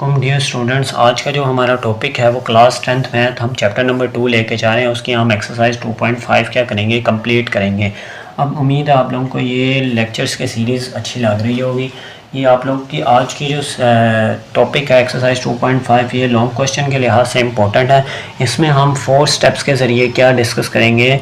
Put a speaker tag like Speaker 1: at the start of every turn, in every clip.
Speaker 1: Dear students, आज का जो हमारा टॉपिक है वो क्लास 10th मैथ हम चैप्टर नंबर 2 लेके जा रहे हैं। उसकी हम एक्सरसाइज 2.5 क्या करेंगे, कंप्लीट करेंगे। अब उम्मीद है आप लोगों को ये लेक्चर्स के सीरीज़ अच्छी लग रही होगी। ये आप लोग की आज की जो टॉपिक है एक्सरसाइज 2.5 ये लॉन्ग क्वेश्चन के लिहाज से इम्पोर्टेंट है। इसमें हम 4 स्टेप्स के ज़रिए क्या डिस्कस करेंगे,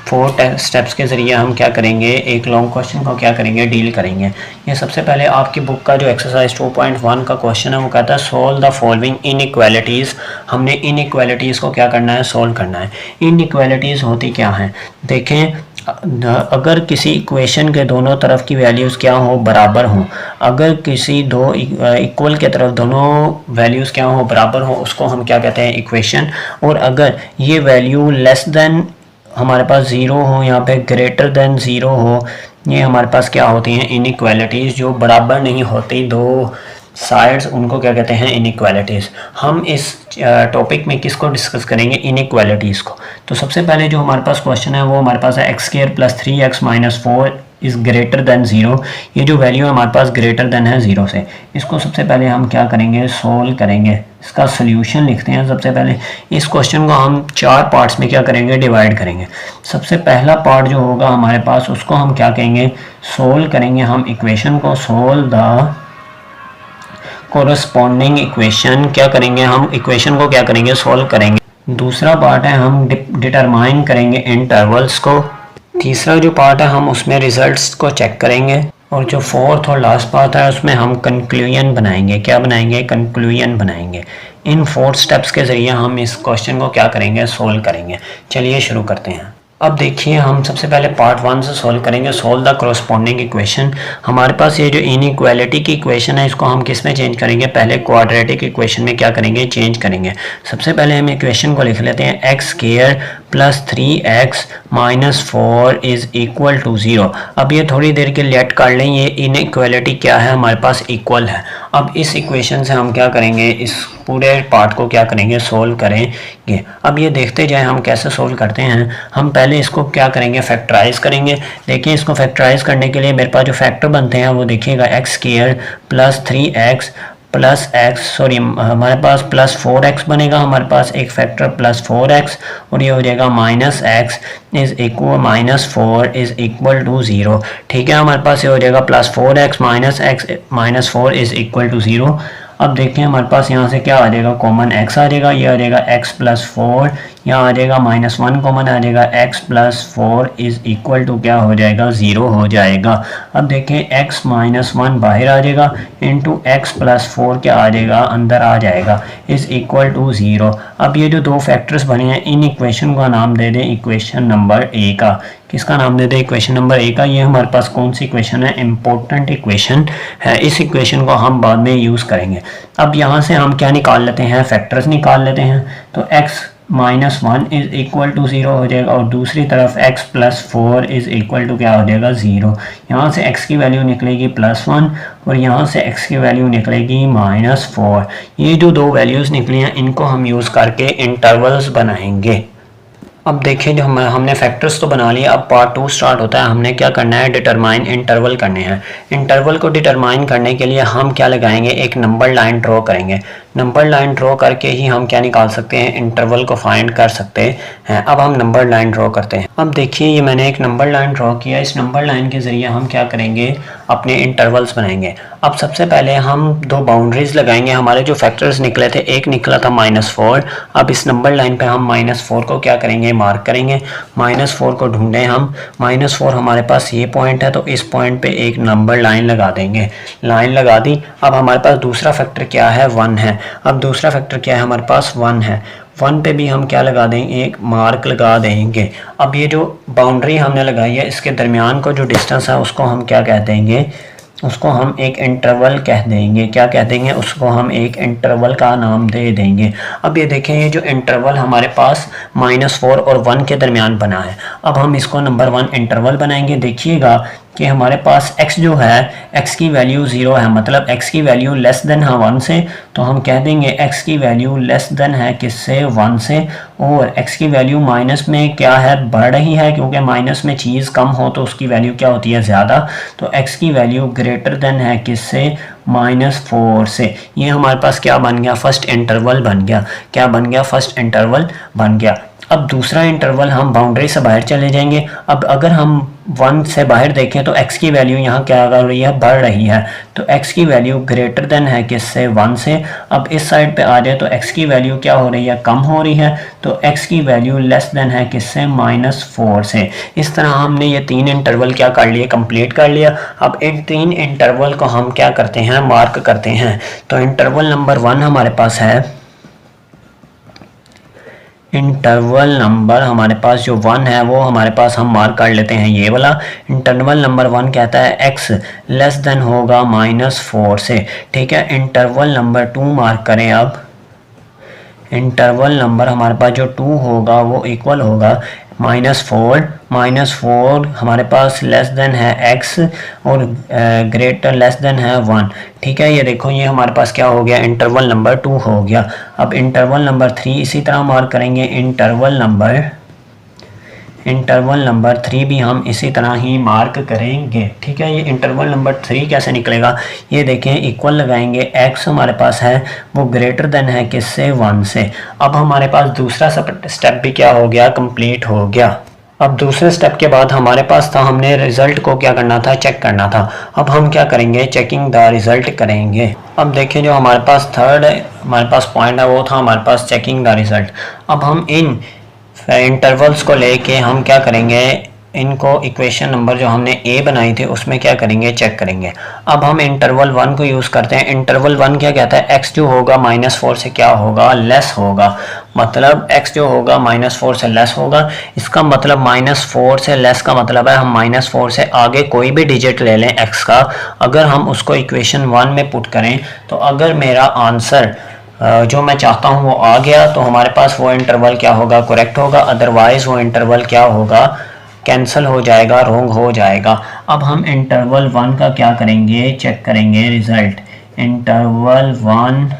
Speaker 1: 4 स्टेप्स के ज़रिए हम क्या करेंगे, एक लॉन्ग क्वेश्चन को क्या करेंगे, डील करेंगे। ये सबसे पहले आपकी बुक का जो एक्सरसाइज 2.1 का क्वेश्चन है वो कहता है सोल्व द फॉलोइंग इनइक्वालिटीज़। हमने इनइक्वालिटीज़ को क्या करना है, सोल्व करना है। इनइक्वालिटीज़ होती क्या हैं, देखें। अगर किसी इक्वेशन के दोनों तरफ की वैल्यूज़ क्या हो, बराबर हों, अगर किसी दो इक्वल के तरफ दोनों वैल्यूज़ क्या हो, बराबर हो, उसको हम क्या कहते हैं, इक्वेशन। और अगर ये वैल्यू लेस देन हमारे पास ज़ीरो हो, यहाँ पे ग्रेटर देन ज़ीरो हो, ये हमारे पास क्या होती हैं, इनइक्वालिटीज़। जो बराबर नहीं होती दो साइड्स, उनको क्या कहते हैं, इनइक्वालिटीज़। हम इस टॉपिक में किसको डिस्कस करेंगे, इनइक्वालिटीज़ को। तो सबसे पहले जो हमारे पास क्वेश्चन है वो हमारे पास है x² + 3x - 4 is greater than zero. ये जो वैल्यू है हमारे पास ग्रेटर देन है ज़ीरो से। इसको सबसे पहले हम क्या करेंगे, सोल्व करेंगे। इसका सोल्यूशन लिखते हैं। सबसे पहले इस क्वेश्चन को हम 4 पार्ट्स में क्या करेंगे, डिवाइड करेंगे। सबसे पहला पार्ट जो होगा हमारे पास, उसको हम क्या कहेंगे, सोल्व करेंगे हम इक्वेशन को। Solve the corresponding equation. क्या करेंगे हम, इक्वेशन को क्या करेंगे, सोल्व करेंगे। दूसरा पार्ट है हम डिटरमाइन करेंगे इंटरवल्स को। तीसरा जो पार्ट है हम उसमें रिजल्ट्स को चेक करेंगे। और जो फोर्थ और लास्ट पार्ट है उसमें हम कंक्लूजन बनाएंगे। क्या बनाएंगे, कंक्लूजन बनाएंगे। इन 4 स्टेप्स के ज़रिए हम इस क्वेश्चन को क्या करेंगे, सोल्व करेंगे। चलिए शुरू करते हैं। अब देखिए, हम सबसे पहले पार्ट 1 से सोल्व करेंगे, सोल्व द कोरस्पॉन्डिंग इक्वेशन। हमारे पास ये जो इनइक्वालिटी की इक्वेशन है इसको हम किस में चेंज करेंगे, पहले क्वाड्रेटिक इक्वेशन में क्या करेंगे, चेंज करेंगे। सबसे पहले हम इक्वेशन को लिख लेते हैं, x² + 3x - 4 is equal to 0। अब ये थोड़ी देर के लेट कर लें, ये इनइक्वालिटी क्या है, हमारे पास इक्वल है। अब इस इक्वेशन से हम क्या करेंगे, इस पूरे पार्ट को क्या करेंगे, सोल्व करेंगे। अब ये देखते जाएं हम कैसे सोल्व करते हैं। हम पहले इसको क्या करेंगे, फैक्टराइज करेंगे। देखिए, इसको फैक्टराइज करने के लिए मेरे पास जो फैक्टर बनते हैं वो देखिएगा, x² + 3x + x, सॉरी हमारे पास +4x बनेगा। हमारे पास एक फैक्टर +4x और ये हो जाएगा -x is equal -4 is equal to 0। ठीक है, हमारे पास ये हो जाएगा +4x - 4 इज़ इक्वल टू 0। अब देखें हमारे पास यहाँ से क्या आ जाएगा, कॉमन x आ जाएगा। ये आ जाएगा x + 4, यहाँ आ जाएगा -1 कॉमन आ जाएगा, x + 4 इज़ इक्वल टू क्या हो जाएगा, 0 हो जाएगा। अब देखें x - 1 बाहर आ जाएगा, इंटू x + 4 क्या आ जाएगा, अंदर आ जाएगा, इज़ इक्वल टू 0। अब ये जो दो फैक्टर्स बने हैं, इन इक्वेशन का नाम दे दें इक्वेशन नंबर A का। किसका नाम दे दें, इक्वेशन नंबर A का। ये हमारे पास कौन सी इक्वेशन है, इम्पोर्टेंट इक्वेशन है। इस इक्वेशन को हम बाद में यूज़ करेंगे। अब यहाँ से हम क्या निकाल लेते हैं, फैक्टर्स निकाल लेते हैं। तो x - 1 इज़ इक्वल टू 0 हो जाएगा और दूसरी तरफ x + 4 इज़ इक्वल टू क्या हो जाएगा, 0। यहाँ से x की वैल्यू निकलेगी +1 और यहाँ से x की वैल्यू निकलेगी -4। ये जो दो वैल्यूज़ निकली हैं इनको हम यूज़ करके इंटरवल्स बनाएंगे। अब देखिए, जो हमने फैक्टर्स तो बना लिया। अब पार्ट 2 स्टार्ट होता है। हमने क्या करना है, डिटरमाइन इंटरवल करने हैं। इंटरवल को डिटरमाइन करने के लिए हम क्या लगाएंगे, एक नंबर लाइन ड्रॉ करेंगे। नंबर लाइन ड्रॉ करके ही हम क्या निकाल सकते हैं, इंटरवल को फाइंड कर सकते हैं। अब हम नंबर लाइन ड्रॉ करते हैं। अब देखिए, ये मैंने एक नंबर लाइन ड्रॉ किया। इस नंबर लाइन के ज़रिए हम क्या करेंगे, अपने इंटरवल्स बनाएंगे। अब सबसे पहले हम दो बाउंड्रीज लगाएंगे। हमारे जो फैक्टर्स निकले थे, एक निकला था -4। अब इस नंबर लाइन पे हम -4 को क्या करेंगे, मार्क करेंगे। -4 को ढूंढें हम। -4 हमारे पास ये पॉइंट है, तो इस पॉइंट पे एक नंबर लाइन लगा देंगे। लाइन लगा दी। अब हमारे पास दूसरा फैक्टर क्या है, 1 है। अब दूसरा फैक्टर क्या है, हमारे पास 1 है। 1 पे भी हम क्या लगा देंगे, एक मार्क लगा देंगे। अब ये जो बाउंड्री हमने लगाई है, इसके दरमियान को जो डिस्टेंस है उसको हम क्या कह देंगे, उसको हम एक इंटरवल कह देंगे। क्या कह देंगे, उसको हम एक इंटरवल का नाम दे देंगे। अब ये देखें, ये जो इंटरवल हमारे पास -4 और 1 के दरमियान बना है। अब हम इसको नंबर 1 इंटरवल बनाएंगे। देखिएगा, कि हमारे पास x जो है x की वैल्यू 0 है, मतलब x की वैल्यू लेस देन है 1 से, तो हम कह देंगे x की वैल्यू लेस देन है किससे, 1 से। और x की वैल्यू माइनस में क्या है, बढ़ रही है, क्योंकि माइनस में चीज़ कम हो तो उसकी वैल्यू क्या होती है, ज़्यादा। तो x की वैल्यू ग्रेटर देन है किससे, -4 से। ये हमारे पास क्या बन गया, फर्स्ट इंटरवल बन गया। क्या बन गया, फर्स्ट इंटरवल बन गया। अब दूसरा इंटरवल हम बाउंड्री से बाहर चले जाएंगे। अब अगर हम 1 से बाहर देखें तो x की वैल्यू यहाँ क्या कर रही है, बढ़ रही है। तो x की वैल्यू ग्रेटर देन है किससे, 1 से। अब इस साइड पे आ जाए तो x की वैल्यू क्या हो रही है, कम हो रही है। तो x की वैल्यू लेस देन है किससे, -4 से। इस तरह हमने ये 3 इंटरवल क्या कर लिए, कंप्लीट कर लिया। अब इन 3 इंटरवल को हम क्या करते हैं, मार्क करते हैं। तो इंटरवल नंबर 1 हमारे पास है, इंटरवल नंबर हमारे पास जो 1 है वो हमारे पास हम मार्क कर लेते हैं, ये वाला। इंटरवल नंबर 1 कहता है x लेस देन होगा -4 से, ठीक है। इंटरवल नंबर 2 मार्क करें। अब इंटरवल नंबर हमारे पास जो 2 होगा वो इक्वल होगा -4 हमारे पास लेस देन है x और ग्रेटर लेस देन है 1, ठीक है। ये देखो ये हमारे पास क्या हो गया, इंटरवल नंबर 2 हो गया। अब इंटरवल नंबर 3 इसी तरह मार्क करेंगे। इंटरवल नंबर 3 भी हम इसी तरह ही मार्क करेंगे, ठीक है। ये इंटरवल नंबर 3 कैसे निकलेगा, ये देखें, इक्वल लगाएंगे। x हमारे पास है वो ग्रेटर देन है किससे, 1 से। अब हमारे पास दूसरा स्टेप भी क्या हो गया, कंप्लीट हो गया। अब दूसरे स्टेप के बाद हमारे पास था, हमने रिजल्ट को क्या करना था, चेक करना था। अब हम क्या करेंगे, चेकिंग द रिजल्ट करेंगे। अब देखिए जो हमारे पास थर्ड हमारे पास पॉइंट है वो था हमारे पास चेकिंग द रिजल्ट। अब हम इन इंटरवल्स को लेके हम क्या करेंगे, इनको इक्वेशन नंबर जो हमने ए बनाई थी उसमें क्या करेंगे, चेक करेंगे। अब हम इंटरवल 1 को यूज़ करते हैं। इंटरवल 1 क्या कहता है, x जो होगा -4 से क्या होगा, लेस होगा। मतलब x जो होगा -4 से लेस होगा। इसका मतलब -4 से लेस का मतलब है हम -4 से आगे कोई भी डिजिट ले लें x का, अगर हम उसको इक्वेशन 1 में पुट करें तो अगर मेरा आंसर जो मैं चाहता हूँ वो आ गया तो हमारे पास वो इंटरवल क्या होगा, करेक्ट होगा। अदरवाइज वो इंटरवल क्या होगा, कैंसिल हो जाएगा, रॉन्ग हो जाएगा। अब हम इंटरवल 1 का क्या करेंगे, चेक करेंगे रिजल्ट। इंटरवल 1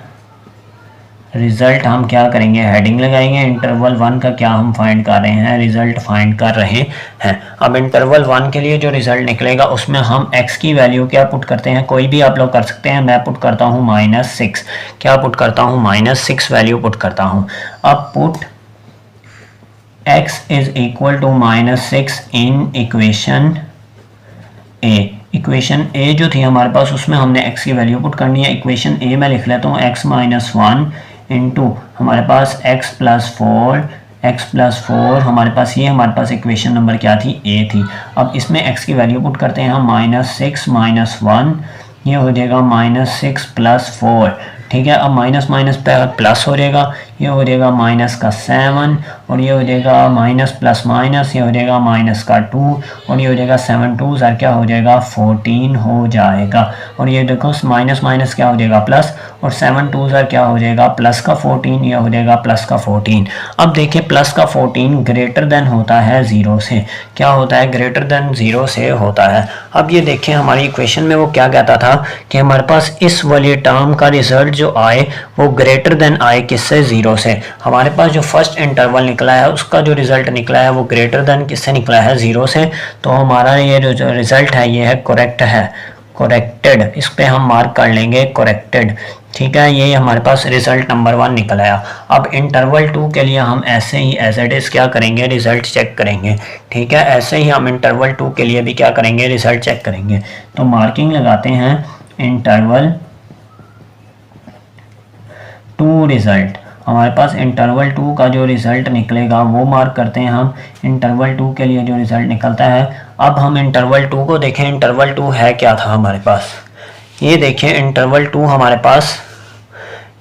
Speaker 1: रिजल्ट हम क्या करेंगे, हेडिंग लगाएंगे। इंटरवल 1 का क्या हम फाइंड कर रहे हैं, रिजल्ट फाइंड कर रहे हैं। अब इंटरवल 1 के लिए जो रिजल्ट निकलेगा उसमें हम x की वैल्यू क्या पुट करते हैं, कोई भी आप लोग कर सकते हैं। मैं पुट करता हूँ -6। क्या पुट करता हूँ, -6 वैल्यू पुट करता हूँ। अब put x is equal to -6 in equation A. Equation A जो थी हमारे पास उसमें हमने x की वैल्यू पुट करनी है। इक्वेशन ए में लिख लेता हूँ x - 1 इंटू हमारे पास x प्लस 4 हमारे पास, ये हमारे पास इक्वेशन नंबर क्या थी, ए थी। अब इसमें x की वैल्यू पुट करते हैं हम, -6 - 1, ये हो जाएगा -6 + 4, ठीक है। अब माइनस माइनस पे प्लस हो जाएगा, ये हो जाएगा -7 और ये हो जाएगा माइनस प्लस माइनस, ये हो जाएगा -2 और ये हो जाएगा 7 2 ज़र क्या हो जाएगा 14 हो जाएगा। और ये देखो माइनस माइनस क्या हो जाएगा प्लस, और 7 2 ज़र क्या हो जाएगा प्लस का 14, ये हो जाएगा प्लस का 14। अब देखिए प्लस का 14 ग्रेटर देन होता है 0 से, क्या होता है, ग्रेटर देन 0 से होता है। अब ये देखिए हमारी इक्वेशन में वो क्या कहता था कि हमारे पास इस वाली टर्म का रिजल्ट जो आए वो ग्रेटर देन आए किससे, 0 से। हमारे पास जो फर्स्ट इंटरवल निकला है उसका जो रिजल्ट निकला है वो ग्रेटर देन किससे निकला है, 0 से। तो हमारा ये जो रिजल्ट है ये है करेक्ट है, करेक्टेड। इस पे हम मार्क कर लेंगे करेक्टेड, ठीक है। ये हमारे पास रिजल्ट नंबर 1 निकल आया। अब इंटरवल 2 के लिए हम ऐसे ही एज इट इज क्या करेंगे, रिजल्ट चेक करेंगे, ठीक है। ऐसे ही हम इंटरवल 2 के लिए भी क्या करेंगे, रिजल्ट चेक करेंगे। तो मार्किंग लगाते हैं इंटरवल 2 रिजल्ट। हमारे पास इंटरवल 2 का जो रिजल्ट निकलेगा वो मार्क करते हैं हम। इंटरवल 2 के लिए जो रिजल्ट निकलता है, अब हम इंटरवल 2 को देखें। इंटरवल 2 है क्या था हमारे पास, ये देखिए इंटरवल 2 हमारे पास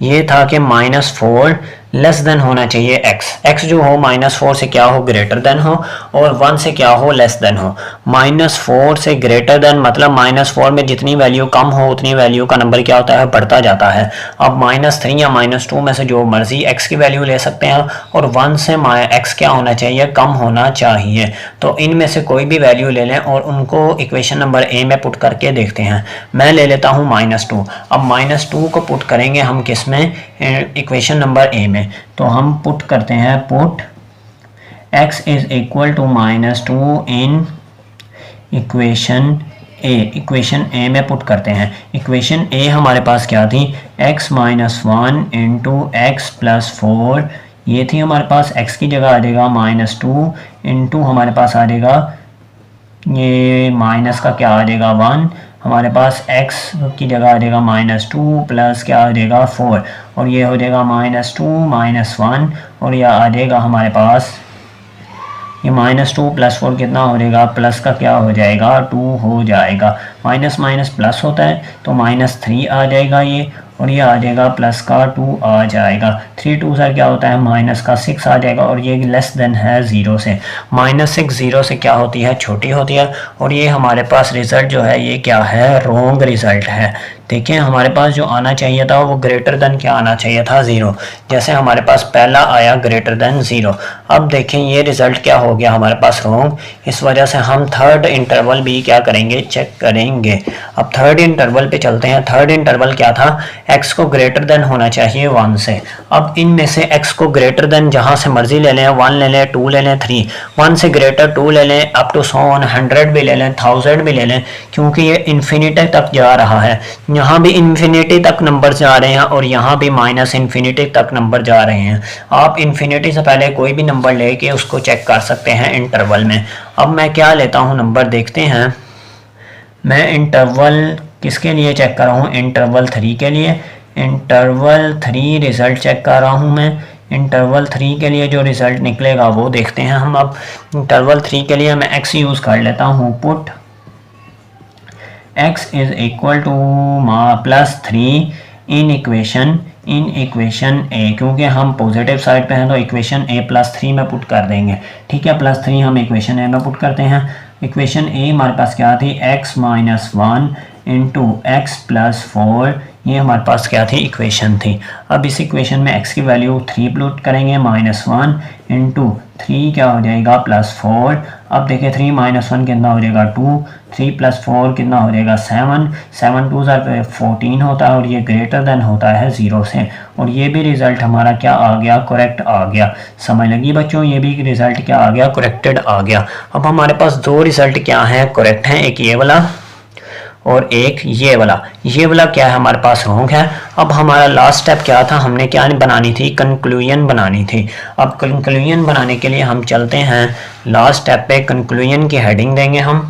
Speaker 1: ये था कि -4 लेस देन होना चाहिए x जो हो -4 से क्या हो, ग्रेटर देन हो, और 1 से क्या हो, लेस देन हो। -4 से ग्रेटर देन मतलब -4 में जितनी वैल्यू कम हो उतनी वैल्यू का नंबर क्या होता है, बढ़ता जाता है। अब -3 या -2 में से जो मर्जी x की वैल्यू ले सकते हैं, और 1 से x क्या होना चाहिए, कम होना चाहिए। तो इनमें से कोई भी वैल्यू ले लें और उनको इक्वेशन नंबर ए में पुट करके देखते हैं। मैं ले लेता हूँ -2। अब -2 को पुट करेंगे हम किस में, इक्वेशन नंबर ए में। तो हम पुट करते हैं, put x is equal to -2 in equation A. Equation A में पुट करते हैं। इक्वेशन ए हमारे पास क्या थी, x - 1 इंटू x + 4, ये थी हमारे पास। x की जगह आ जाएगा -2 इंटू हमारे पास आ जाएगा ये माइनस का क्या आ जाएगा 1, हमारे पास x की जगह आ जाएगा -2 प्लस क्या आ जाएगा 4, और ये हो जाएगा -2 - 1, और यह आ जाएगा हमारे पास ये -2 + 4 कितना हो जाएगा, प्लस का क्या हो जाएगा 2 हो जाएगा। माइनस माइनस प्लस होता है तो -3 आ जाएगा ये, और ये आ जाएगा प्लस का 2 आ जाएगा। 3 2 से क्या होता है, माइनस का 6 आ जाएगा, और ये लेस देन है 0 से। -6 0 से क्या होती है, छोटी होती है। और ये हमारे पास रिज़ल्ट जो है ये क्या है, रॉन्ग रिज़ल्ट है। देखिए हमारे पास जो आना चाहिए था वो ग्रेटर देन क्या आना चाहिए था, 0। जैसे हमारे पास पहला आया ग्रेटर देन 0। अब देखें ये रिज़ल्ट क्या हो गया हमारे पास, रॉन्ग। इस वजह से हम थर्ड इंटरवल भी क्या करेंगे, चेक करेंगे। अब थर्ड इंटरवल पे चलते हैं। थर्ड इंटरवल क्या था, x को ग्रेटर देन होना चाहिए 1 से। अब इनमें से x को ग्रेटर देन जहाँ से मर्जी ले लें, 1 ले लें, 2 ले लें, 3, 1 से ग्रेटर 2 ले लें, अप टू 100 भी ले लें, 1000 भी ले लें, क्योंकि ये इन्फिनिटी तक जा रहा है। यहाँ भी इन्फिनिटी तक नंबर जा रहे हैं और यहाँ भी -इन्फिनिटी तक नंबर जा रहे हैं। आप इन्फिनिटी से पहले कोई भी नंबर लेके उसको चेक कर सकते हैं इंटरवल में। अब मैं क्या लेता हूँ नंबर, देखते हैं। मैं इंटरवल किसके लिए चेक कर रहा हूँ, इंटरवल 3 के लिए। इंटरवल 3 रिज़ल्ट चेक कर रहा हूँ मैं। इंटरवल 3 के लिए जो रिज़ल्ट निकलेगा वो देखते हैं हम। अब इंटरवल 3 के लिए मैं x यूज़ कर लेता हूँ, put x is equal to +3 in equation A. क्योंकि हम पॉजिटिव साइड पे हैं तो इक्वेशन ए +3 में पुट कर देंगे। ठीक है, +3 हम इक्वेशन ए में पुट करते हैं। इक्वेशन ए हमारे पास क्या थी, x - 1 इंटू x + 4, ये हमारे पास क्या थी, इक्वेशन थी। अब इस इक्वेशन में x की वैल्यू 3 पुट करेंगे, -1 इंटू 3 क्या हो जाएगा, +4। अब देखिए 3 - 1 कितना हो जाएगा 2, 3 + 4 कितना हो जाएगा 7, 7 2 14 होता है, और ये ग्रेटर देन होता है 0 से। और ये भी रिज़ल्ट हमारा क्या आ गया, करेक्ट आ गया। समझ लगी बच्चों, ये भी रिज़ल्ट क्या आ गया, करेक्टेड आ गया। अब हमारे पास दो रिज़ल्ट क्या हैं, करेक्ट हैं, एक ये वाला और एक ये वाला क्या है हमारे पास, रॉन्ग है। अब हमारा लास्ट स्टेप क्या था, हमने क्या बनानी थी, कंक्लूजन बनानी थी। अब कंक्लूजन बनाने के लिए हम चलते हैं लास्ट स्टेप पे। कंक्लूजन की हेडिंग देंगे हम।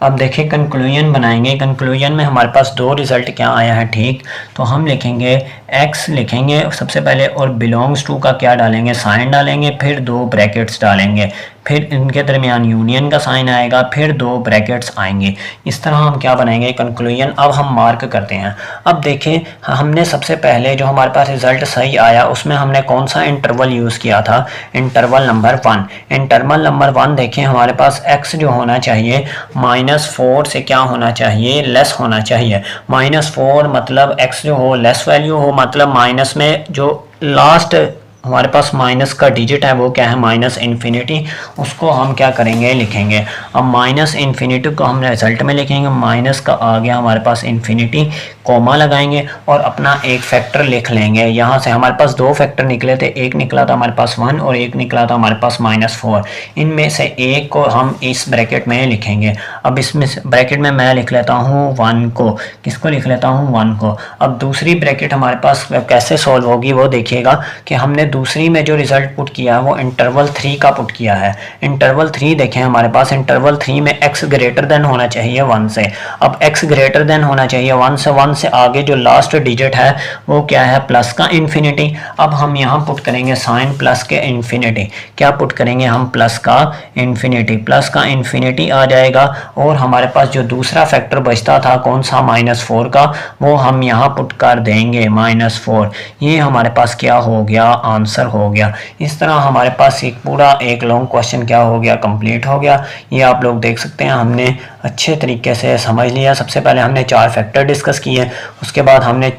Speaker 1: अब देखिए कंक्लूजन बनाएंगे। कंक्लूजन में हमारे पास दो रिज़ल्ट क्या आया है, ठीक। तो हम लिखेंगे x लिखेंगे सबसे पहले, और बिलोंग्स टू का क्या डालेंगे, साइन डालेंगे, फिर 2 ब्रैकेट्स डालेंगे, फिर इनके दरमियान यूनियन का साइन आएगा, फिर 2 ब्रैकेट्स आएंगे। इस तरह हम क्या बनाएंगे, कंक्लूजन। अब हम मार्क करते हैं। अब देखें हमने सबसे पहले जो हमारे पास रिज़ल्ट सही आया उसमें हमने कौन सा इंटरवल यूज़ किया था, इंटरवल नंबर 1। इंटरवल नंबर 1 देखें हमारे पास x जो होना चाहिए -4 से क्या होना चाहिए, लेस होना चाहिए। -4 मतलब x जो हो लेस वैल्यू हो, मतलब माइनस में जो लास्ट हमारे पास माइनस का डिजिट है वो क्या है, -इन्फिनिटी। उसको हम क्या करेंगे, लिखेंगे। अब -इन्फिनिटी को हम रिजल्ट में लिखेंगे, माइनस का आ गया हमारे पास इन्फिनिटी, कॉमा लगाएंगे और अपना एक फैक्टर लिख लेंगे। यहाँ से हमारे पास 2 फैक्टर निकले थे, एक निकला था हमारे पास 1 और एक निकला था हमारे पास -4। इनमें से एक को हम इस ब्रैकेट में लिखेंगे। अब इसमें ब्रैकेट में मैं लिख लेता हूँ 1 को, किसको लिख लेता हूँ, 1 को। अब दूसरी ब्रैकेट हमारे पास कैसे सॉल्व होगी वो देखिएगा कि हमने दूसरी में जो रिजल्ट पुट किया है वो इंटरवल 3 का पुट किया है। इंटरवल 3 देखें हमारे पास, इंटरवल 3 में x ग्रेटर देन होना चाहिए 1 से। अब x ग्रेटर देन होना चाहिए 1 से, 1 से आगे जो लास्ट डिजिट है वो क्या है, प्लस का इन्फिनिटी। अब हम यहाँ पुट करेंगे साइन प्लस के इन्फिनिटी। क्या पुट करेंगे हम, प्लस का इन्फिनिटी। प्लस का इन्फिनिटी आ जाएगा और हमारे पास जो दूसरा फैक्टर बचता था कौन सा, -4 का, वो हम यहाँ पुट कर देंगे -4। ये हमारे पास क्या हो गया, आंसर हो गया। इस तरह हमारे पास एक पूरा एक लॉन्ग क्वेश्चन क्या हो गया, कंप्लीट हो गया। ये आप लोग देख सकते हैं हमने अच्छे तरीके से समझ लिया। सबसे पहले हमने 4 फैक्टर डिस्कस किए, उसके बाद हमने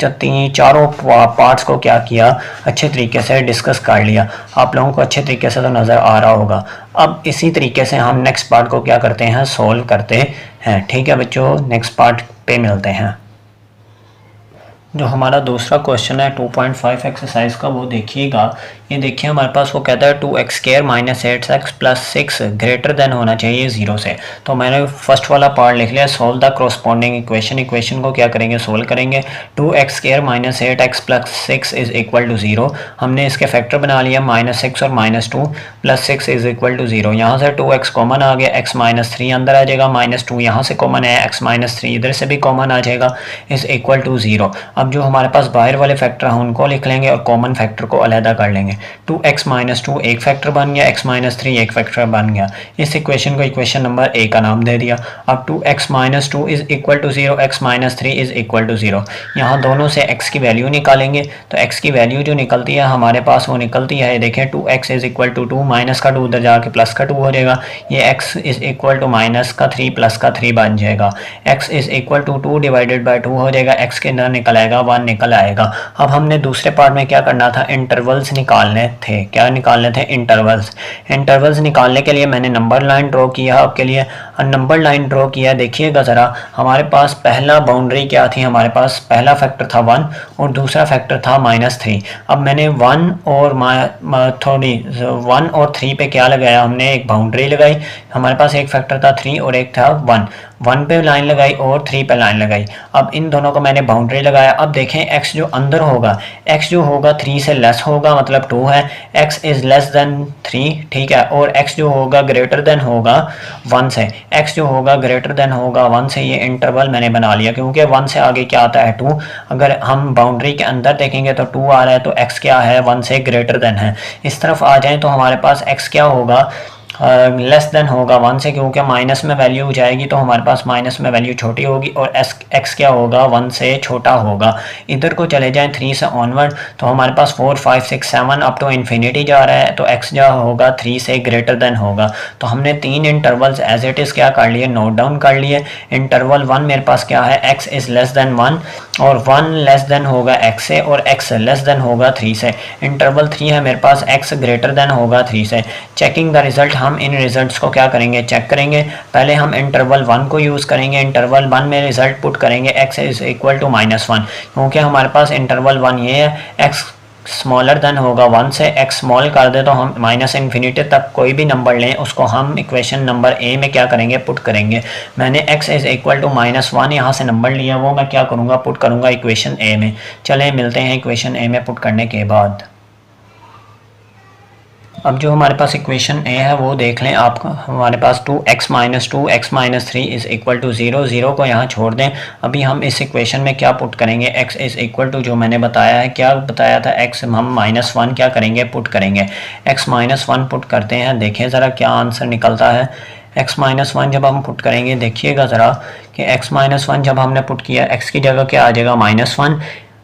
Speaker 1: चारों पार्ट्स को क्या किया, अच्छे तरीके से डिस्कस कर लिया। आप लोगों को अच्छे तरीके से तो नज़र आ रहा होगा। अब इसी तरीके से हम नेक्स्ट पार्ट को क्या करते हैं, सॉल्व करते हैं। ठीक है बच्चों, नेक्स्ट पार्ट पे मिलते हैं। जो हमारा दूसरा क्वेश्चन है 2.5 एक्सरसाइज का, वो देखिएगा। ये देखिए हमारे पास वो कहता है 2x² - 8x + 6 ग्रेटर देन होना चाहिए 0 से। तो मैंने फर्स्ट वाला पार्ट लिख लिया, solve the corresponding equation. Equation को क्या करेंगे, सोल्व करेंगे। 2x² - 8x + 6 = 0। हमने इसके फैक्टर बना लिया, -6 और -2 + 6 = 0। यहाँ से 2x कॉमन आ गया, x - 3 अंदर आ जाएगा, -2 यहाँ से कॉमन है, x - 3 इधर से भी कॉमन आ जाएगा, = 0। अब जो हमारे पास बाहर वाले फैक्टर हैं उनको लिख लेंगे और कॉमन फैक्टर को अलहदा कर लेंगे। 2x - 2 एक फैक्टर बन गया, x - 3 एक फैक्टर बन गया। इस इक्वेशन को इक्वेशन नंबर A का नाम दे दिया। अब 2x - 2 = 0, x - 3 = 0। यहाँ दोनों से x की वैल्यू निकालेंगे, तो x की वैल्यू जो निकलती है हमारे पास वो निकलती है, देखें 2x = 2, माइनस का 2 उधर जाके प्लस का 2 हो जाएगा। ये x = -3 प्लस का 3 बन जाएगा। x = 2 / 2 हो जाएगा, x के अंदर निकल आएगा 1 निकल आएगा। अब हमने दूसरे पार्ट में क्या करना था, इंटरवल्स निकालने थे। क्या निकालने थे, इंटरवल्स। इंटरवल्स निकालने के लिए मैंने नंबर लाइन ड्रॉ किया आपके लिए। नंबर लाइन ड्रॉ किया, देखिएगा ज़रा। हमारे पास पहला बाउंड्री क्या थी, हमारे पास पहला फैक्टर था 1 और दूसरा फैक्टर था -3। अब मैंने 1 और 3 पे क्या लगाया, हमने एक बाउंड्री लगाई। हमारे पास एक फैक्टर था 3 और एक था 1 पे लाइन लगाई और 3 पे लाइन लगाई। अब इन दोनों को मैंने बाउंड्री लगाया। अब देखें x जो अंदर होगा, x जो होगा 3 से लेस होगा, मतलब 2 है, x > 3, ठीक है। और x जो होगा ग्रेटर देन होगा 1 से, x जो होगा ग्रेटर देन होगा 1 से। ये इंटरवल मैंने बना लिया क्योंकि 1 से आगे क्या आता है 2। अगर हम बाउंड्री के अंदर देखेंगे तो 2 आ रहा है, तो x क्या है, 1 से ग्रेटर देन है। इस तरफ आ जाएं तो हमारे पास x क्या होगा, लेस देन होगा 1 से, क्योंकि माइनस में वैल्यू जाएगी तो हमारे पास माइनस में वैल्यू छोटी होगी और x क्या होगा, 1 से छोटा होगा। इधर को चले जाएं 3 से ऑनवर्ड तो हमारे पास 4, 5, 6, 7 अप टू इन्फिनिटी जा रहा है, तो x जो होगा 3 से ग्रेटर देन होगा। तो हमने 3 इंटरवल्स एज इट इज़ क्या कर लिए, नोट डाउन कर लिए। इंटरवल 1 मेरे पास क्या है, x <1 और 1 लेस देन होगा x से और x लेस देन होगा 3 से। इंटरवल 3 है मेरे पास, x ग्रेटर देन होगा 3 से। चेकिंग द रिजल्ट, हम इन रिजल्ट्स को क्या करेंगे, चेक करेंगे। पहले हम इंटरवल 1 को यूज़ करेंगे। इंटरवल 1 में रिजल्ट पुट करेंगे x = -1, क्योंकि हमारे पास इंटरवल 1 ये है, x स्मॉलर देन होगा 1 से। x स्मॉल कर दे तो हम -इन्फिनिटी तक कोई भी नंबर लें उसको हम इक्वेशन नंबर A में क्या करेंगे, पुट करेंगे। मैंने x = -1 यहाँ से नंबर लिया, वो मैं क्या करूँगा, पुट करूँगा इक्वेशन A में। चलें मिलते हैं इक्वेशन A में पुट करने के बाद। अब जो हमारे पास इक्वेशन A है वो देख लें आप। हमारे पास 2x - 2 x - 3 = 0। 0 को यहाँ छोड़ दें। अभी हम इस इक्वेशन में क्या पुट करेंगे, x जो मैंने बताया है, क्या बताया था, x हम -1 क्या करेंगे, पुट करेंगे। x -1 पुट करते हैं, देखें ज़रा क्या आंसर निकलता है। x -1 जब हम पुट करेंगे, देखिएगा ज़रा कि x -1 जब हमने पुट किया, x की जगह क्या आ जाएगा, -1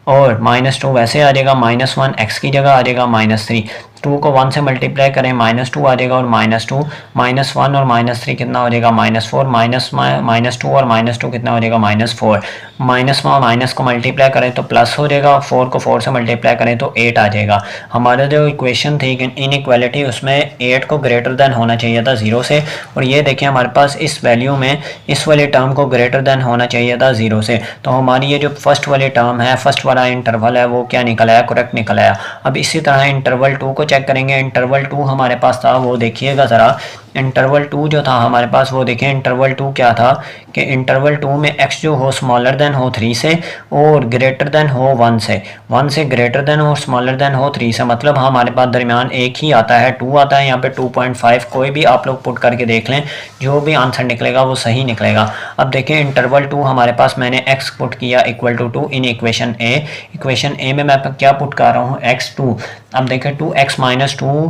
Speaker 1: और -2 वैसे आ जाएगा, -1 x की जगह आ जाएगा -3। 2 को 1 से मल्टीप्लाई करें, -2 आ जाएगा और -2 -1 और -3 कितना हो जाएगा, -4 -2 और -2 कितना हो जाएगा, -4। माइनस को मल्टीप्लाई करें तो प्लस हो जाएगा, 4 को 4 से मल्टीप्लाई करें तो 8 आ जाएगा। हमारा जो इक्वेशन थी इनइक्वालिटी, उसमें 8 को ग्रेटर देन होना चाहिए था 0 से। और ये देखें हमारे पास इस वैल्यू में इस वाले टर्म को ग्रेटर देन होना चाहिए था 0 से। तो हमारी ये जो फर्स्ट वाली टर्म है, फर्स्ट वाला इंटरवल है, वो क्या निकल आया, करेक्ट निकल आया। अब इसी तरह इंटरवल 2 को चेक करेंगे। इंटरवल 2 हमारे पास था, वो देखिएगा ज़रा इंटरवल 2 जो था हमारे पास, वो देखें इंटरवल 2 क्या था कि इंटरवल 2 में x जो हो स्मॉलर देन हो 3 से और ग्रेटर देन हो 1 से, 1 से ग्रेटर देन और स्मॉलर देन हो 3 से, मतलब हमारे पास दरमियान एक ही आता है 2 आता है, यहाँ पे 2.5 कोई भी आप लोग पुट करके देख लें, जो भी आंसर निकलेगा वो सही निकलेगा। अब देखें इंटरवल 2 हमारे पास मैंने x पुट किया equal to 2 in equation A, equation A में मैं क्या पुट कर रहा हूँ x2। अब देखें 2x माइनस 2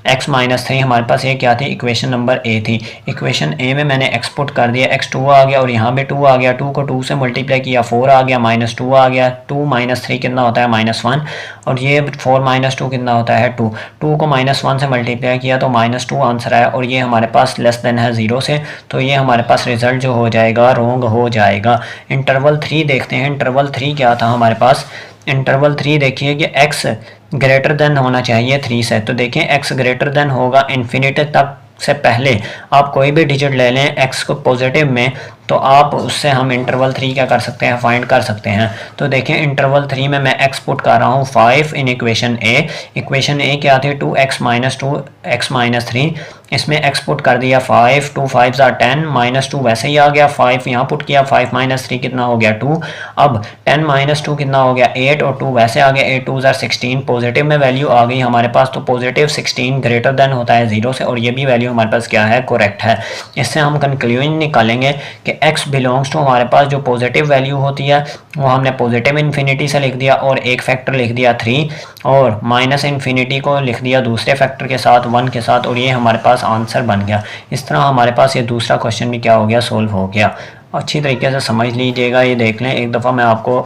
Speaker 1: x माइनस 3 हमारे पास ये क्या थी, इक्वेशन नंबर ए थी। इक्वेशन ए में मैंने x पुट कर दिया, x2 आ गया और यहाँ पे 2 आ गया, 2 को 2 से मल्टीप्लाई किया 4 आ गया, माइनस 2 आ गया, 2 माइनस 3 कितना होता है -1, और ये 4 माइनस 2 कितना होता है 2, 2 को -1 से मल्टीप्लाई किया तो -2 आंसर आया, और ये हमारे पास लेस देन है 0 से, तो ये हमारे पास रिजल्ट जो हो जाएगा रॉन्ग हो जाएगा। इंटरवल 3 देखते हैं, इंटरवल 3 क्या था हमारे पास, इंटरवल 3 देखिए कि x ग्रेटर देन होना चाहिए 3 से, तो देखें x ग्रेटर देन होगा इन्फिनिटी तक से पहले आप कोई भी डिजिट ले लें x को पॉजिटिव में, तो आप उससे हम इंटरवल 3 क्या कर सकते हैं, फाइंड कर सकते हैं। तो देखें इंटरवल 3 में मैं x पुट कर रहा हूँ 5 इन इक्वेशन ए, इक्वेशन ए क्या थी 2x माइनस 2x माइनस 3, इसमें x पुट कर दिया 5, 2 5 10, माइनस 2 वैसे ही आ गया, 5 यहाँ पुट किया, 5 माइनस 3 कितना हो गया 2, अब 10 माइनस 2 कितना हो गया 8 और 2 वैसे आ गया, 8 2 16, पॉजिटिव में वैल्यू आ गई हमारे पास, तो पॉजिटिव 16 ग्रेटर देन होता है 0 से, और ये भी वैल्यू हमारे पास क्या है, करेक्ट है। इससे हम कंक्लूजन निकालेंगे कि x बिलोंग्स टू हमारे पास जो पॉजिटिव वैल्यू होती है वो हमने पॉजिटिव इन्फिनिटी से लिख दिया और एक फैक्टर लिख दिया 3, और माइनस इन्फिनिटी को लिख दिया दूसरे फैक्टर के साथ 1 के साथ, और ये हमारे पास आंसर बन गया। इस तरह हमारे पास ये दूसरा क्वेश्चन भी क्या हो गया, सोल्व हो गया। अच्छी तरीके से समझ लीजिएगा, ये देख लें एक दफ़ा मैं आपको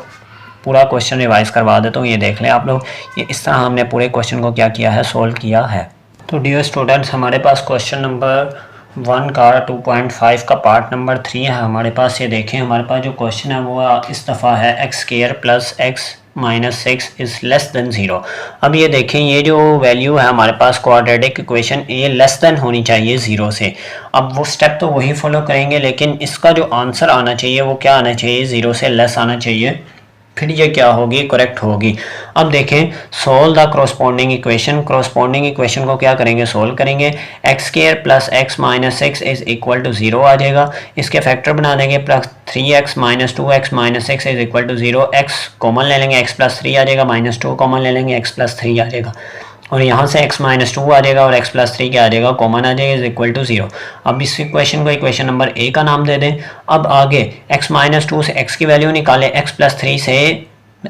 Speaker 1: पूरा क्वेश्चन रिवाइज करवा देता हूँ, ये देख लें आप लोग, ये इस तरह हमने पूरे क्वेश्चन को क्या किया है, सोल्व किया है। तो डियर स्टूडेंट्स, हमारे पास क्वेश्चन नंबर 1 का 2.5 का पार्ट नंबर 3 है हमारे पास। ये देखें हमारे पास जो क्वेश्चन है वो इस दफ़ा है x square plus x minus 6 is less than 0। अब ये देखें ये जो वैल्यू है हमारे पास क्वाड्रेटिक इक्वेशन ये लेस देन होनी चाहिए 0 से। अब वो स्टेप तो वही फॉलो करेंगे, लेकिन इसका जो आंसर आना चाहिए वो क्या आना चाहिए, 0 से लेस आना चाहिए, फिर ये क्या होगी, करेक्ट होगी। अब देखें solve the corresponding equation, corresponding equation को क्या करेंगे, सोल्व करेंगे। x square plus x minus 6 is equal to 0 आ जाएगा, इसके फैक्टर बना देंगे, plus 3x minus 2x minus 6 is equal to 0, x common ले लेंगे, x प्लस 3 आ जाएगा, माइनस 2 कॉमन ले लेंगे, x प्लस 3 आ जाएगा, और यहाँ से x माइनस 2 आ जाएगा और x प्लस 3 क्या आ जाएगा, कॉमन आ जाएगा, इज इक्वल टू 0। अब इस इक्वेशन को इक्वेशन नंबर ए का नाम दे दें। अब आगे x माइनस 2 से x की वैल्यू निकालें, x प्लस 3 से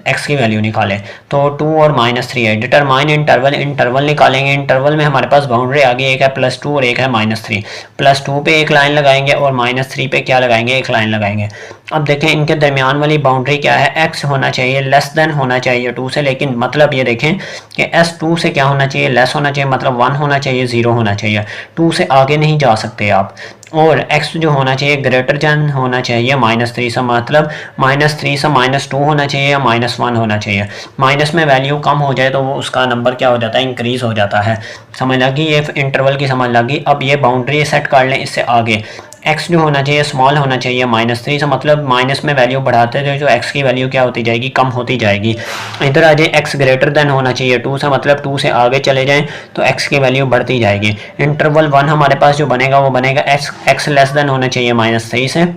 Speaker 1: x की वैल्यू निकालें, तो 2 और -3 है। डिटरमाइन इंटरवल, इंटरवल निकालेंगे, इंटरवल में हमारे पास बाउंड्री आ गई, एक है +2 और एक है -3, +2 पे एक लाइन लगाएंगे और -3 पे क्या लगाएंगे, एक लाइन लगाएंगे। अब देखें इनके दरमियान वाली बाउंड्री क्या है, x होना चाहिए लेस देन होना चाहिए 2 से, लेकिन मतलब ये देखें कि s 2 से क्या होना चाहिए, लेस होना चाहिए, मतलब 1 होना चाहिए, 0 होना चाहिए, 2 से आगे नहीं जा सकते आप। और x जो होना चाहिए ग्रेटर देन होना चाहिए -3 से, मतलब -3 से -2 होना चाहिए या -1 होना चाहिए। माइनस में वैल्यू कम हो जाए तो वो उसका नंबर क्या हो जाता है, इंक्रीज हो जाता है। समझ लगी, ये इंटरवल की समझ लगी। अब ये बाउंड्री सेट कर लें, इससे आगे x जो होना चाहिए स्मॉल होना चाहिए -3 से, मतलब माइनस में वैल्यू बढ़ाते जाए जो x की वैल्यू क्या होती जाएगी, कम होती जाएगी। इधर आ जाए x ग्रेटर देन होना चाहिए 2 से, मतलब 2 से आगे चले जाएं तो x की वैल्यू बढ़ती जाएगी। इंटरवल 1 हमारे पास जो बनेगा वो बनेगा x लेस देन होना चाहिए -3 से।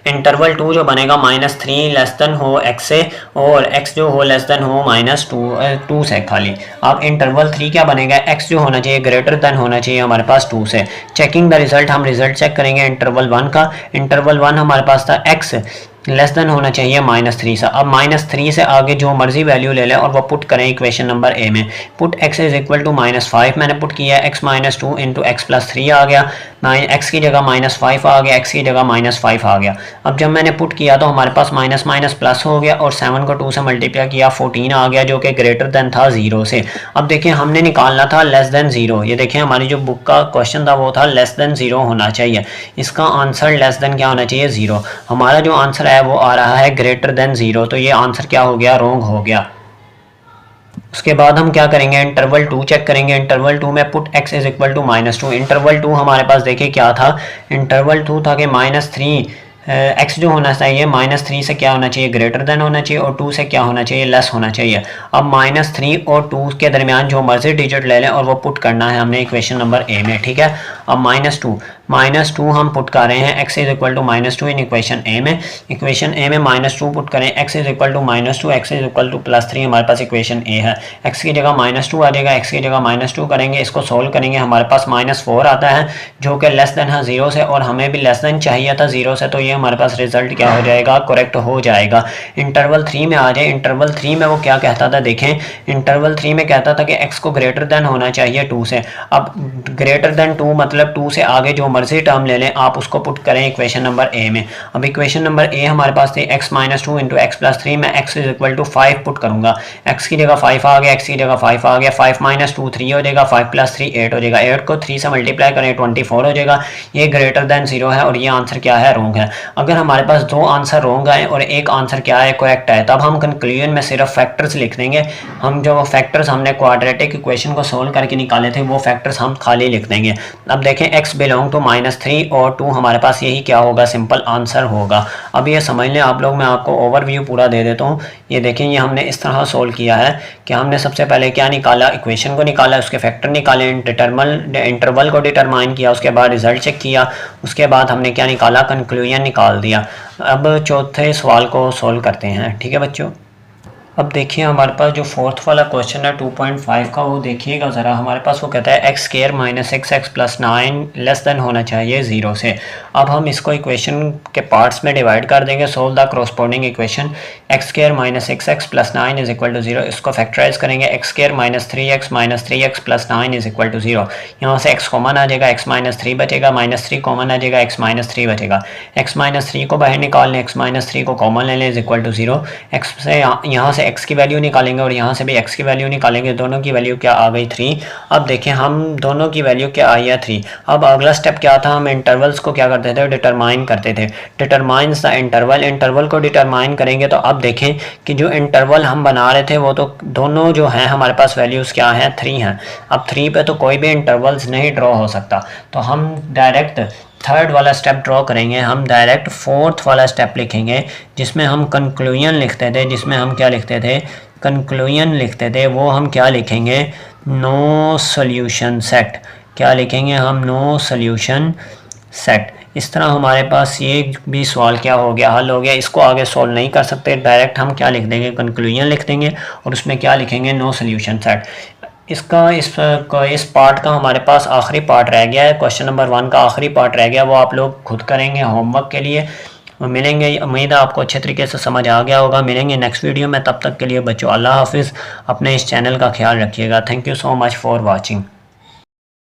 Speaker 1: इंटरवल 2 जो बनेगा -3 लेस देन हो x से, और x जो हो लेस देन हो -2 से खाली। अब इंटरवल 3 क्या बनेगा, x जो होना चाहिए ग्रेटर देन होना चाहिए हमारे पास 2 से। चेकिंग द रिजल्ट, हम रिजल्ट चेक करेंगे इंटरवल 1 का। इंटरवल 1 हमारे पास था x लेस देन होना चाहिए -3 से। अब -3 से आगे जो मर्जी वैल्यू ले लें और वो पुट करें इक्वेशन नंबर ए में। Put x is equal to -5 मैंने पुट किया, x minus 2 into X plus 3 आ गया, x की जगह -5 आ गया, x की जगह -5 आ गया। अब जब मैंने पुट किया तो हमारे पास माइनस माइनस प्लस हो गया और 7 को 2 से मल्टीप्लाई किया 14 आ गया, जो कि ग्रेटर देन था 0 से। अब देखिए हमने निकालना था लेस देन 0, ये देखिए हमारी जो बुक का क्वेश्चन था वो था लेस देन 0 होना चाहिए, इसका आंसर लेस देन क्या होना चाहिए, 0। हमारा जो आंसर है वो आ रहा है ग्रेटर देन 0, तो ये आंसर क्या हो गया, रॉन्ग हो गया। उसके बाद हम क्या करेंगे, इंटरवल 2 चेक करेंगे। इंटरवल 2 में put x is equal to -2। Interval 2 हमारे पास देखिए क्या था, इंटरवल 2 था कि -3 एक्स जो होना चाहिए -3 से क्या होना चाहिए, ग्रेटर देन होना चाहिए, और 2 से क्या होना चाहिए, लेस होना चाहिए। अब -3 और 2 के दरमियान जो मर्जी डिजिट ले लें और वो पुट करना है हमने इक्वेशन नंबर ए में, ठीक है। अब -2 हम पुट कर रहे हैं, x is equal to -2 in equation A में। इक्वेशन ए में -2 पुट करें, x is equal to -2, x is equal to +3 हमारे पास इक्वेशन ए है। x की जगह -2 आ जाएगा, x की जगह -2 करेंगे, इसको सोल्व करेंगे, हमारे पास -4 आता है जो कि लेस देन है 0 से, और हमें भी लेस देन चाहिए था 0 से, तो ये हमारे पास रिजल्ट क्या हो जाएगा, करेक्ट हो जाएगा। इंटरवल 3 में आ जाए, इंटरवल 3 में वो क्या कहता था, देखें इंटरवल 3 में कहता था कि x को ग्रेटर देन होना चाहिए 2 से। अब ग्रेटर देन 2 मतलब 2 से आगे जो मर्जी टर्म ले लें आप उसको पुट करें इक्वेशन नंबर ए में। अब इक्वेशन नंबर ए हमारे पास थी x -2 इंटू x + 3, मैं x is equal to 5 put करूंगा, x की जगह 5 आ गया, x की जगह 5 आ गया, 5 - 2 3 हो जाएगा, 5 + 3 8 हो जाएगा, 8 को 3 से मल्टीप्लाई करें 24 हो जाएगा। ये ग्रेटर देन 0 है और ये आंसर क्या है, रॉन्ग है। अगर हमारे पास दो आंसर रॉन्ग आए और एक आंसर क्या है, करेक्ट है, तब हम कंक्लूजन में सिर्फ फैक्टर्स लिख देंगे। हम जो फैक्टर्स हमने क्वाड्रेटिक इक्वेशन को सोल्व करके निकाले थे वो फैक्टर्स हम खाली लिख देंगे। अब देखें x बिलोंग टू -3 और 2 हमारे पास यही क्या होगा, सिंपल आंसर होगा। अब ये समझ लें आप लोग, मैं आपको ओवरव्यू पूरा दे देता हूँ। ये देखें, ये हमने इस तरह सोल्व किया है कि हमने सबसे पहले क्या निकाला, इक्वेशन को निकाला, उसके फैक्टर निकाले, इंटरवल को डिटरमाइन किया, उसके बाद रिजल्ट चेक किया, उसके बाद हमने क्या निकाला, कंक्लूजन निकाल दिया। अब चौथे सवाल को सोल्व करते हैं, ठीक है बच्चों। अब देखिए हमारे पास जो फोर्थ वाला क्वेश्चन है 2.5 का, वो देखिएगा ज़रा। हमारे पास वो कहता है x² - 6x + 9 लेस देन होना चाहिए 0 से। अब हम इसको इक्वेशन के पार्ट्स में डिवाइड कर देंगे। Solve the corresponding equation, x² - 6x + 9 is equal to 0। इसको फैक्टराइज करेंगे, x² - 3x - 3x + 9 is equal to 0। यहाँ से x कॉमन आ जाएगा, x - 3 बचेगा, -3 कॉमन आ जाएगा, x - 3 बचेगा। x - 3 को बाहर निकाल लें, x - 3 को कॉमन ले लें, इज इक्वल टू 0। x से यहाँ से x की वैल्यू निकालेंगे और यहाँ से भी x की वैल्यू निकालेंगे, दोनों की वैल्यू क्या आ गई, 3। अब देखें हम दोनों की वैल्यू क्या आई है, 3। अब अगला स्टेप क्या था, हम इंटरवल्स को क्या करते थे, डिटरमाइन करते थे। डिटरमाइंस द इंटरवल, इंटरवल को डिटरमाइन करेंगे तो अब देखें कि जो इंटरवल हम बना रहे थे वो तो दोनों जो हैं हमारे पास वैल्यूज़ क्या हैं, 3 हैं। अब 3 पे तो कोई भी इंटरवल्स नहीं ड्रॉ हो सकता, तो हम डायरेक्ट थर्ड वाला स्टेप ड्रॉ करेंगे। हम डायरेक्ट फोर्थ वाला स्टेप लिखेंगे जिसमें हम कंक्लूजन लिखते थे, जिसमें हम क्या लिखते थे, कंक्लूजन लिखते थे। वो हम क्या लिखेंगे, नो सॉल्यूशन सेट। क्या लिखेंगे हम, नो सॉल्यूशन सेट। इस तरह हमारे पास ये भी सवाल क्या हो गया, हल हो गया। इसको आगे सॉल्व नहीं कर सकते, डायरेक्ट हम क्या लिख देंगे, कंक्लूजन लिख देंगे और उसमें क्या लिखेंगे, नो सॉल्यूशन सेट। इस पार्ट का हमारे पास आखिरी पार्ट रह गया है, क्वेश्चन नंबर 1 का आखिरी पार्ट रह गया, वो आप लोग खुद करेंगे होमवर्क के लिए। मिलेंगे, उम्मीद है आपको अच्छे तरीके से समझ आ गया होगा। मिलेंगे नेक्स्ट वीडियो में, तब तक के लिए बच्चों अल्लाह हाफिज़। अपने इस चैनल का ख्याल रखिएगा। Thank you so much for watching.